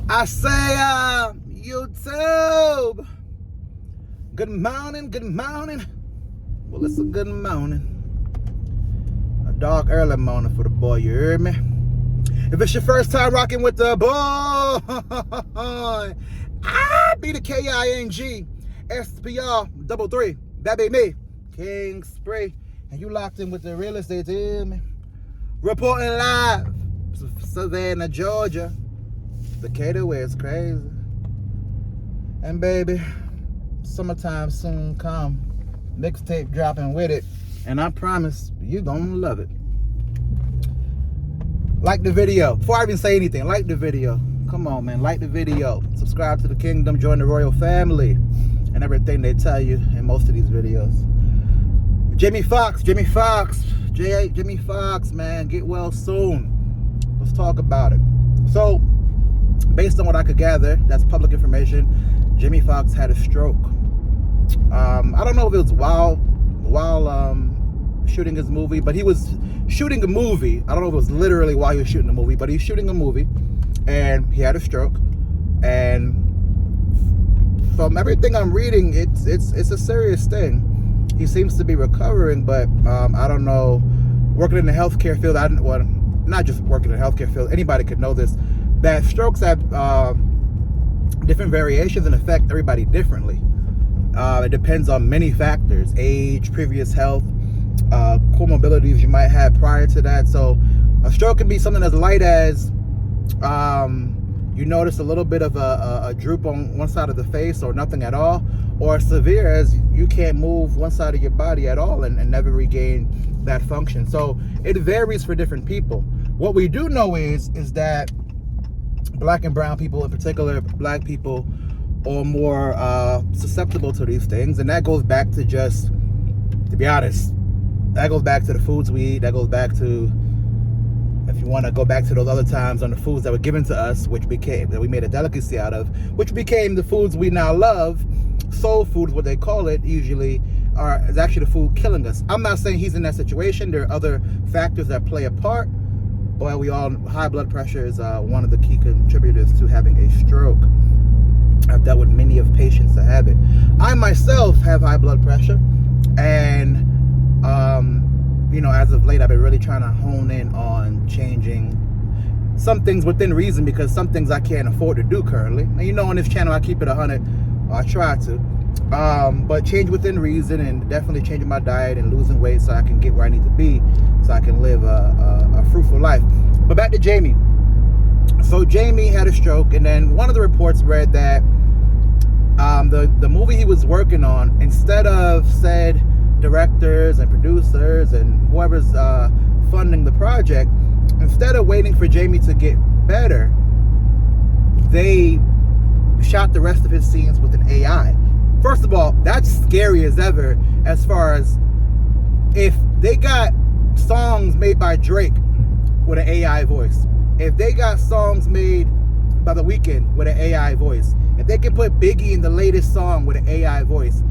I say, YouTube, good morning, good morning. Well, it's a good morning. A dark early morning for the boy, you heard me? If it's your first time rocking with the boy, I be the King SPR 33. That be me, King Spray. And you locked in with the real estate, you hear me? Reporting live, Savannah, Georgia. Decatur where it's crazy. And baby, summertime soon come. Mixtape dropping with it. And I promise you gonna love it. Like the video. Before I even say anything, like the video. Come on, man, like the video. Subscribe to the kingdom, join the royal family. And everything they tell you in most of these videos. Jimmy Foxx, man, get well soon. Let's talk about it. So, based on what I could gather, that's public information, Jimmy Foxx had a stroke. I don't know if it was while shooting his movie, but he was shooting a movie. I don't know if it was literally while he was shooting the movie, but he's shooting a movie, and he had a stroke. And from everything I'm reading, it's a serious thing. He seems to be recovering, but I don't know. Working in the healthcare field, not just working in the healthcare field, anybody could know this, that strokes have different variations and affect everybody differently. It depends on many factors: age, previous health, comorbidities you might have prior to that. So a stroke can be something as light as you notice a little bit of a droop on one side of the face or nothing at all, or severe as you can't move one side of your body at all and never regain that function. So it varies for different people. What we do know is that Black and brown people, in particular Black people, are more susceptible to these things. And that goes back to just, to be honest, that goes back to the foods we eat. That goes back to, if you want to go back to those other times on the foods that were given to us, that we made a delicacy out of, which became the foods we now love. Soul foods, what they call it, usually is actually the food killing us. I'm not saying he's in that situation. There are other factors that play a part. But high blood pressure is one of the key contributors to having a stroke. I've dealt with many of patients that have it. I myself have high blood pressure, and as of late, I've been really trying to hone in on changing some things within reason, because some things I can't afford to do currently. And on this channel, I keep it 100. I try to, but change within reason, and definitely changing my diet and losing weight so I can get where I need to be, so I can live a fruitful life. But back to Jamie. So Jamie had a stroke, and then one of the reports read that the movie he was working on, instead of said directors and producers and whoever's funding the project, instead of waiting for Jamie to get better, they shot the rest of his scenes with an AI. First of all, that's scary as ever, as far as if they got songs made by Drake with an AI voice, if they got songs made by The Weeknd with an AI voice, if they can put Biggie in the latest song with an AI voice,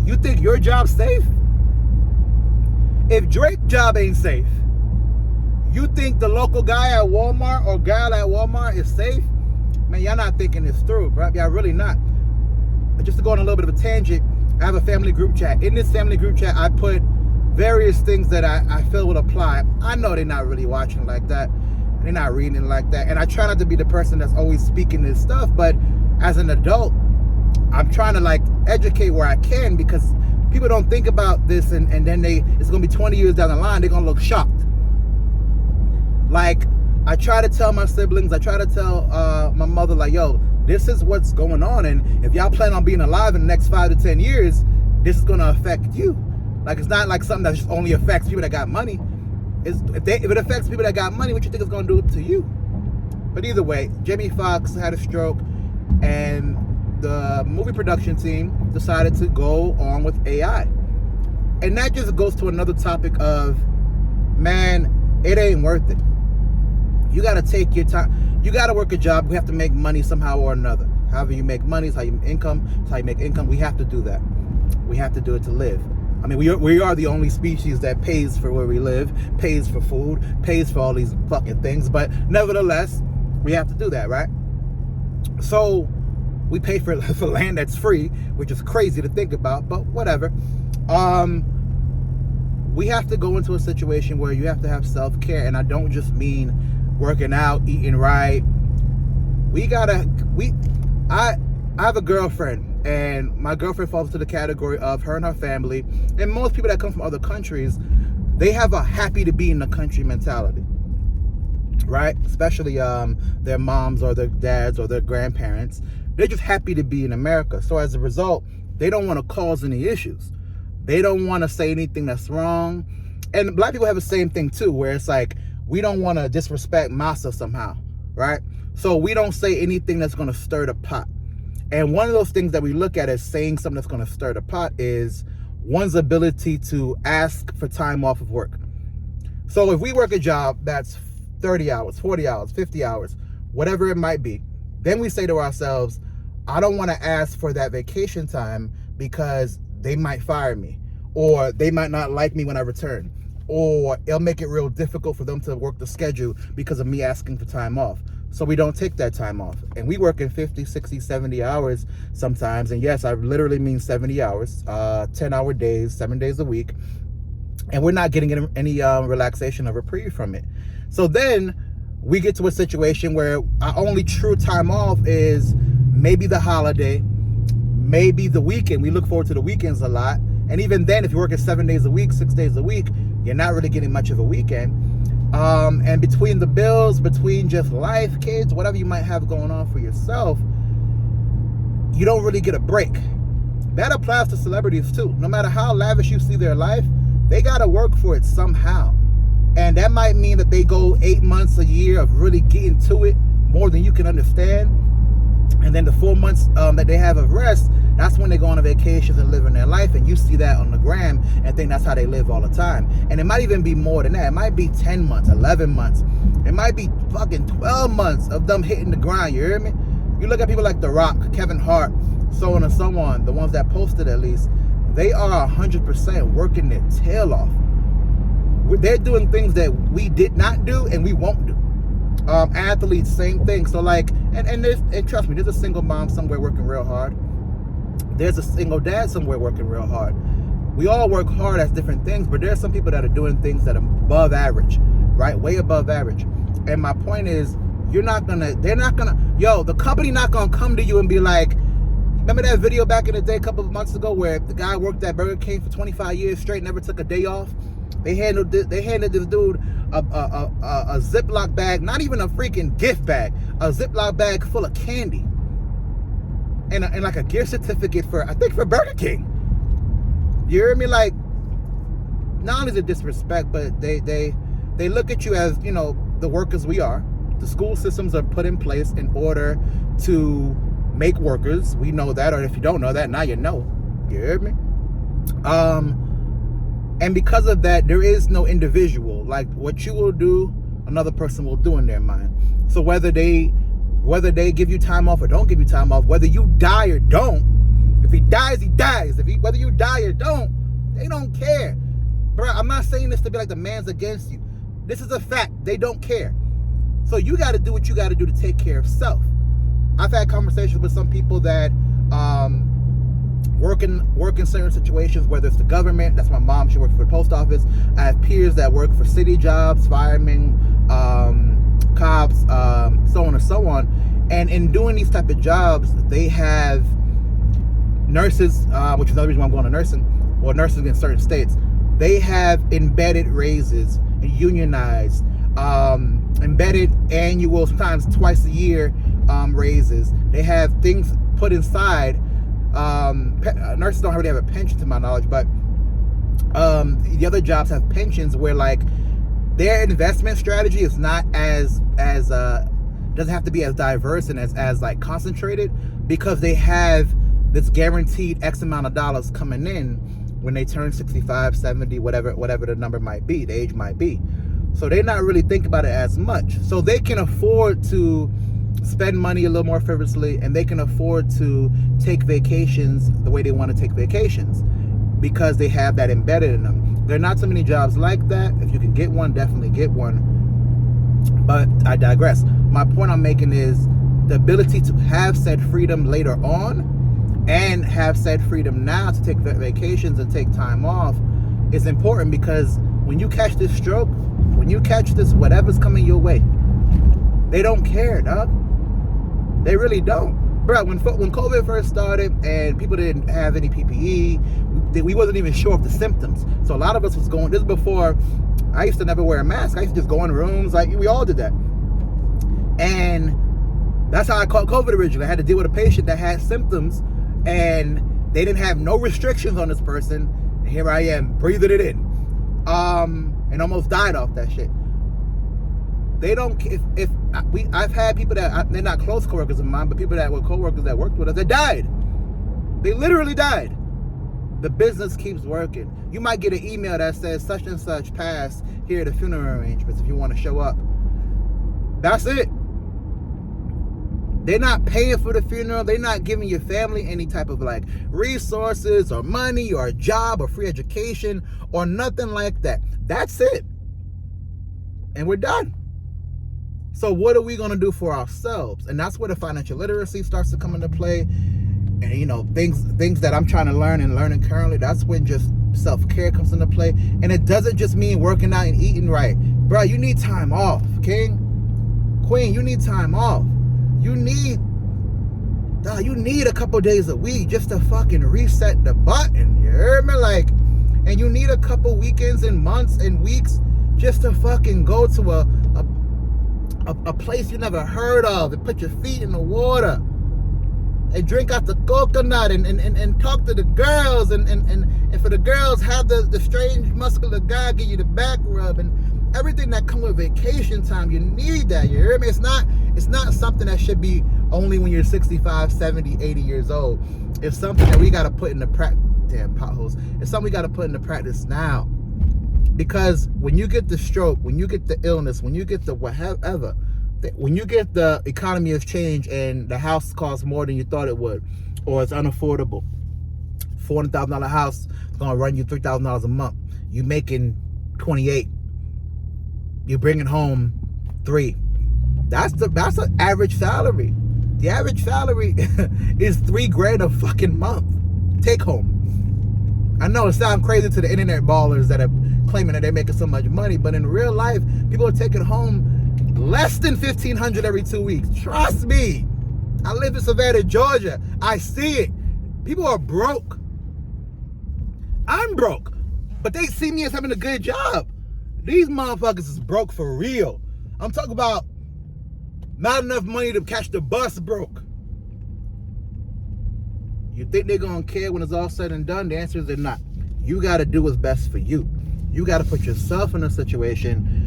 you think your job's safe? If Drake's job ain't safe, you think the local guy at Walmart or gal at Walmart is safe? Man, y'all not thinking this through, bro. Y'all really not. But just to go on a little bit of a tangent, I have a family group chat. In this family group chat, I put various things that I feel would apply. I know they're not really watching like that. They're not reading like that. And I try not to be the person that's always speaking this stuff. But as an adult, I'm trying to educate where I can, because people don't think about this, and then it's going to be 20 years down the line, they're going to look shocked. I try to tell my siblings, I try to tell my mother, yo, this is what's going on, and if y'all plan on being alive in the next 5 to 10 years, this is going to affect you. It's not like something that just only affects people that got money. If it affects people that got money, what you think it's going to do to you? But either way, Jamie Foxx had a stroke, and the movie production team decided to go on with AI. And that just goes to another topic of, man, it ain't worth it. You got to take your time. You got to work a job. We have to make money somehow or another. However you make money is how you make income. It's how you make income. We have to do that. We have to do it to live. I mean, we are the only species that pays for where we live, pays for food, pays for all these fucking things. But nevertheless, we have to do that, right? So we pay for land that's free, which is crazy to think about, but whatever. We have to go into a situation where you have to have self-care, and I don't just mean working out, eating right. I have a girlfriend, and my girlfriend falls into the category of her and her family, and most people that come from other countries, they have a happy to be in the country mentality, right? Especially their moms or their dads or their grandparents. They're just happy to be in America. So as a result, they don't want to cause any issues. They don't want to say anything that's wrong. And black people have the same thing too, where it's like, we don't want to disrespect masa somehow, right? So we don't say anything that's going to stir the pot. And one of those things that we look at as saying something that's going to stir the pot is one's ability to ask for time off of work. So if we work a job that's 30 hours, 40 hours, 50 hours, whatever it might be, then we say to ourselves, I don't want to ask for that vacation time because they might fire me, or they might not like me when I return, or it'll make it real difficult for them to work the schedule because of me asking for time off. So we don't take that time off. And we work in 50, 60, 70 hours sometimes. And yes, I literally mean 70 hours, 10-hour days, 7 days a week. And we're not getting any relaxation or reprieve from it. So then we get to a situation where our only true time off is maybe the holiday, maybe the weekend. We look forward to the weekends a lot. And even then, if you're working 7 days a week, 6 days a week, you're not really getting much of a weekend. And between the bills, between just life, kids, whatever you might have going on for yourself, you don't really get a break. That applies to celebrities too. No matter how lavish you see their life, they got to work for it somehow. And that might mean that they go 8 months, a year of really getting to it more than you can understand. And then the 4 months that they have of rest, that's when they go on a vacation and living their life. And you see that on the gram and think that's how they live all the time. And it might even be more than that. It might be 10 months, 11 months. It might be fucking 12 months of them hitting the grind. You hear me? You look at people like The Rock, Kevin Hart, so on and so on, the ones that posted at least, they are 100% working their tail off. They're doing things that we did not do and we won't do. Athletes, same thing. So like, and trust me, there's a single mom somewhere working real hard. There's a single dad somewhere working real hard. We all work hard at different things, but there's some people that are doing things that are above average, right? Way above average. And my point is, the company not gonna come to you and be like, remember that video back in the day a couple of months ago where the guy worked at Burger King for 25 years straight, never took a day off? They handed this dude a Ziploc bag, not even a freaking gift bag, a Ziploc bag full of candy. And like a gift certificate for, I think, for Burger King. You hear me? Like, not only is it disrespect, but they look at you as, the workers we are. The school systems are put in place in order to make workers. We know that, or if you don't know that, now you know. You hear me? And because of that, there is no individual. Like, what you will do, another person will do in their mind. So whether they give you time off or don't give you time off, whether you die or don't, if he dies, he dies. Whether you die or don't, they don't care. Bro, I'm not saying this to be like the man's against you. This is a fact. They don't care. So you got to do what you got to do to take care of self. I've had conversations with some people that work in certain situations, whether it's the government. That's my mom. She works for the post office. I have peers that work for city jobs, firemen, cops, so on and so on. And in doing these type of jobs, they have nurses, which is another reason why I'm going to nursing, or nursing in certain states. They have embedded raises and unionized, embedded annual, sometimes twice a year raises. They have things put inside. Nurses don't really have a pension to my knowledge, but the other jobs have pensions where like their investment strategy is not as doesn't have to be as diverse and as like concentrated, because they have this guaranteed X amount of dollars coming in when they turn 65, 70, whatever the number might be, the age might be. So they're not really thinking about it as much. So they can afford to spend money a little more frivolously, and they can afford to take vacations the way they want to take vacations because they have that embedded in them. There are not so many jobs like that. If you can get one, definitely get one. But I digress. My point I'm making is the ability to have said freedom later on and have said freedom now to take vacations and take time off is important, because when you catch this stroke, when you catch this whatever's coming your way, they don't care, dog. They really don't. Bro, when COVID first started and people didn't have any PPE, we wasn't even sure of the symptoms. So a lot of us was going, this is before, I used to never wear a mask. I used to just go in rooms, like we all did that. And that's how I caught COVID originally. I had to deal with a patient that had symptoms and they didn't have no restrictions on this person. And here I am breathing it in. And almost died off that shit. They don't, I've had people that, they're not close coworkers of mine, but people that were coworkers that worked with us, that died. They literally died. The business keeps working. You might get an email that says such and such passed, here are the funeral arrangements if you want to show up. That's it. They're not paying for the funeral. They're not giving your family any type of like resources or money or a job or free education or nothing like that. That's it. And we're done. So what are we going to do for ourselves? And that's where the financial literacy starts to come into play. And, you know, things that I'm trying to learn and learning currently, that's when just self-care comes into play. And it doesn't just mean working out and eating right. Bro, you need time off, king. Queen, you need time off. You need a couple days a week just to fucking reset the button. You heard me? Like, and you need a couple weekends and months and weeks just to fucking go to a place you never heard of and put your feet in the water and drink out the coconut and talk to the girls and for the girls have the strange muscular guy give you the back rub and everything that comes with vacation time. You need that. You hear me? It's not something that should be only when you're 65, 70, 80 years old. It's something that we got to put into practice. Damn potholes. It's something we got to put into practice now. Because when you get the stroke, when you get the illness, when you get the whatever, when you get the economy of change and the house costs more than you thought it would, or it's unaffordable, $400,000 house is going to run you $3,000 a month. You making 28. You're bringing home 3. That's an average salary. The average salary is $3,000 a fucking month. Take home. I know it sounds crazy to the internet ballers that are claiming that they're making so much money, but in real life, people are taking home less than $1,500 every 2 weeks. Trust me. I live in Savannah, Georgia. I see it. People are broke. I'm broke, but they see me as having a good job. These motherfuckers is broke for real. I'm talking about not enough money to catch the bus broke. You think they're going to care when it's all said and done? The answer is they're not. You got to do what's best for you. You got to put yourself in a situation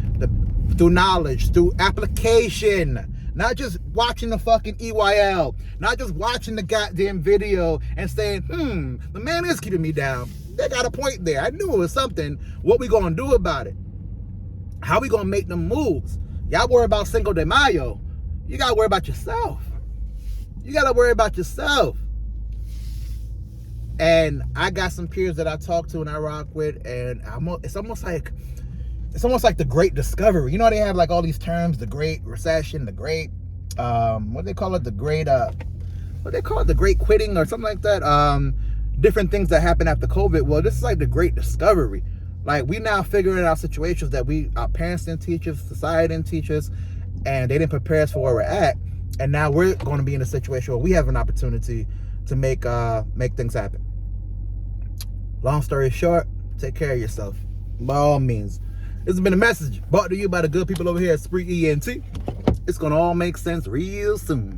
through knowledge, through application, not just watching the fucking EYL, not just watching the goddamn video and saying, the man is keeping me down. They got a point there. I knew it was something. What we going to do about it? How we going to make them moves? Y'all worry about Cinco de Mayo. You got to worry about yourself. You got to worry about yourself. And I got some peers that I talk to and I rock with, and it's almost like the Great Discovery. You know, they have like all these terms: the Great Recession, the Great, what they call it, the Great, what they call it, the Great Quitting or something like that. Different things that happen after COVID. Well, this is like the Great Discovery. Like, we now figuring out situations that our parents didn't teach us, society didn't teach us, and they didn't prepare us for where we're at. And now we're going to be in a situation where we have an opportunity to make things happen. Long story short, take care of yourself by all means. This has been a message brought to you by the good people over here at Spree ENT. It's gonna all make sense real soon.